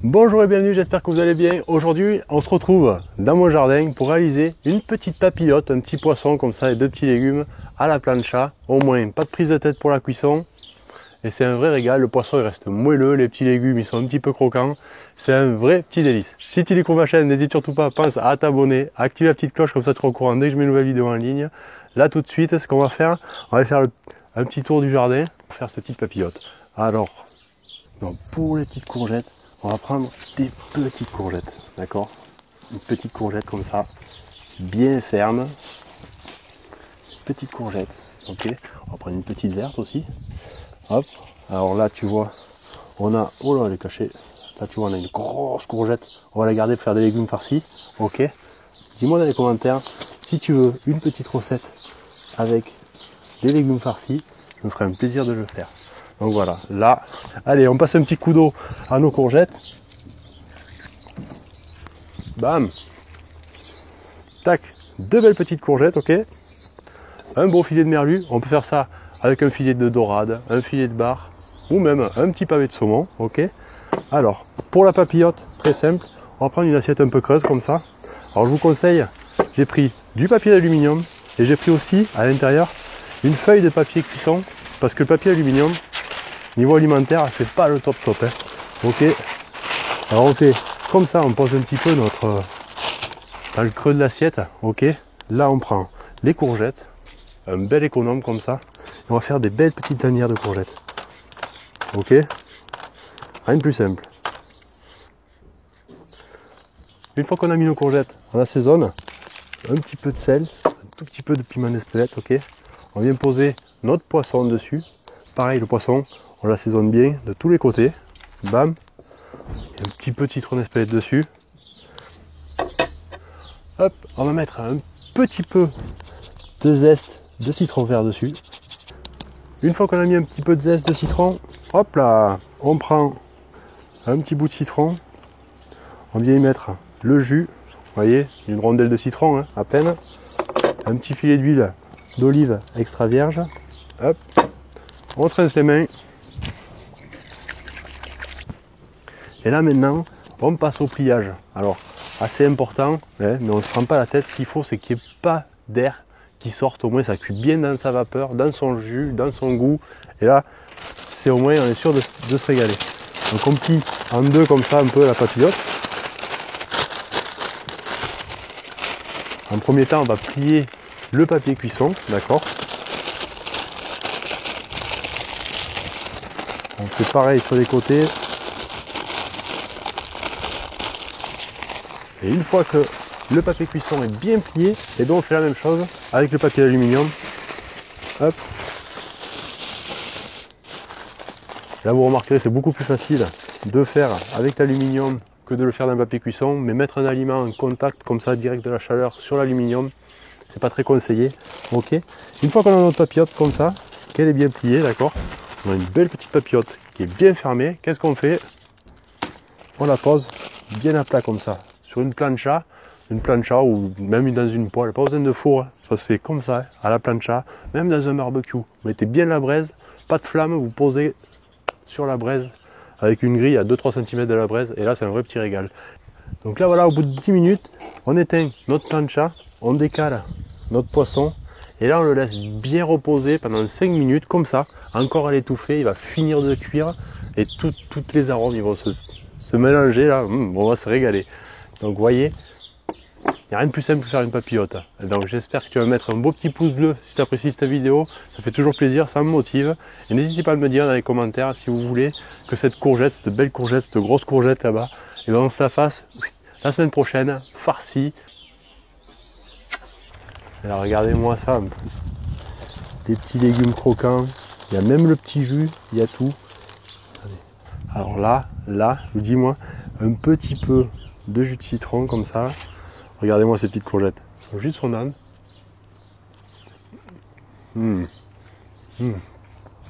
Bonjour et bienvenue, j'espère que vous allez bien. Aujourd'hui, on se retrouve dans mon jardin pour réaliser une petite papillote, un petit poisson comme ça et deux petits légumes à la plancha. Au moins, pas de prise de tête pour la cuisson. Et c'est un vrai régal, le poisson il reste moelleux, les petits légumes ils sont un petit peu croquants. C'est un vrai petit délice. Si tu découvres ma chaîne, n'hésite surtout pas, pense à t'abonner, à activer la petite cloche comme ça tu seras au courant dès que je mets une nouvelle vidéo en ligne. Là tout de suite, ce qu'on va faire, on va faire un petit tour du jardin pour faire cette petite papillote. Alors, donc pour les petites courgettes, on va prendre des petites courgettes, d'accord? Une petite courgette comme ça, bien ferme. Petite courgette, ok? On va prendre une petite verte aussi. Hop, alors là tu vois, on a, oh là elle est cachée. Là tu vois on a une grosse courgette, on va la garder pour faire des légumes farcis, ok? Dis-moi dans les commentaires si tu veux une petite recette avec des légumes farcis, je me ferai un plaisir de le faire. Donc voilà, là, allez, on passe un petit coup d'eau à nos courgettes. Bam. Tac, deux belles petites courgettes, ok. Un beau filet de merlu, on peut faire ça avec un filet de dorade, un filet de bar, ou même un petit pavé de saumon, ok. Alors, pour la papillote, très simple, on va prendre une assiette un peu creuse comme ça. Alors je vous conseille, j'ai pris du papier d'aluminium, et j'ai pris aussi, à l'intérieur, une feuille de papier cuisson, parce que le papier d'aluminium, niveau alimentaire, c'est pas le top hein. Ok. Alors on fait comme ça, on pose un petit peu notre dans le creux de l'assiette. Ok. Là on prend les courgettes, un bel économe comme ça. Et on va faire des belles petites lanières de courgettes. Ok. Rien de plus simple. Une fois qu'on a mis nos courgettes, on assaisonne. Un petit peu de sel, un tout petit peu de piment d'Espelette. Ok. On vient poser notre poisson dessus. Pareil, le poisson, on l'assaisonne bien de tous les côtés. Bam. Et un petit peu de citron d'Espelette dessus. Hop, on va mettre un petit peu de zeste de citron vert dessus. Une fois qu'on a mis un petit peu de zeste de citron, hop là, on prend un petit bout de citron. On vient y mettre le jus. Vous voyez, une rondelle de citron, hein, à peine. Un petit filet d'huile d'olive extra vierge. Hop. On se rince les mains. Et là maintenant, on passe au pliage. Alors, assez important, hein, mais on ne se prend pas la tête. Ce qu'il faut, c'est qu'il n'y ait pas d'air qui sorte. Au moins, ça cuit bien dans sa vapeur, dans son jus, dans son goût. Et là, c'est au moins, on est sûr de se régaler. Donc on plie en deux comme ça un peu la papillote. En premier temps, on va plier le papier cuisson, d'accord? On fait pareil sur les côtés. Et une fois que le papier cuisson est bien plié, et bien on fait la même chose avec le papier d'aluminium. Hop. Là vous remarquerez, c'est beaucoup plus facile de faire avec l'aluminium que de le faire dans le papier cuisson. Mais mettre un aliment en contact comme ça, direct de la chaleur sur l'aluminium, c'est pas très conseillé. Ok. Une fois qu'on a notre papillote comme ça, qu'elle est bien pliée, d'accord, on a une belle petite papillote qui est bien fermée. Qu'est-ce qu'on fait? On la pose bien à plat comme ça, sur une plancha ou même dans une poêle, pas besoin de four, ça se fait comme ça, à la plancha, même dans un barbecue. Vous mettez bien la braise, pas de flamme, vous posez sur la braise avec une grille à 2-3 cm de la braise, et là c'est un vrai petit régal. Donc là voilà, au bout de 10 minutes, on éteint notre plancha, on décale notre poisson, et là on le laisse bien reposer pendant 5 minutes, comme ça, encore à l'étouffer, il va finir de cuire, et toutes les arômes ils vont se mélanger là, on va se régaler. Donc vous voyez, il n'y a rien de plus simple que faire une papillote. Donc j'espère que tu vas mettre un beau petit pouce bleu si tu apprécies cette vidéo, ça fait toujours plaisir, ça me motive. Et n'hésitez pas à me dire dans les commentaires si vous voulez que cette courgette, cette belle courgette, cette grosse courgette là-bas, et ben on se la fasse la semaine prochaine, farcie. Alors regardez-moi ça, des petits légumes croquants, il y a même le petit jus, il y a tout. Alors là, je vous dis moi, un petit peu de jus de citron comme ça. Regardez-moi ces petites courgettes, elles sont juste fondants. Un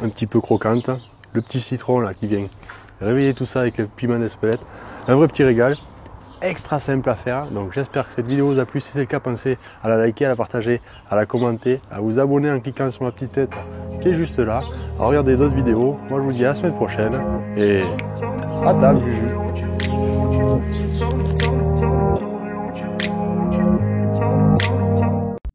petit peu croquante. Le petit citron là qui vient réveiller tout ça avec le piment d'Espelette. Un vrai petit régal. Extra simple à faire. Donc j'espère que cette vidéo vous a plu. Si c'est le cas, pensez à la liker, à la partager, à la commenter, à vous abonner en cliquant sur ma petite tête qui est juste là. À regarder d'autres vidéos. Moi je vous dis à la semaine prochaine. Et à table, Juju.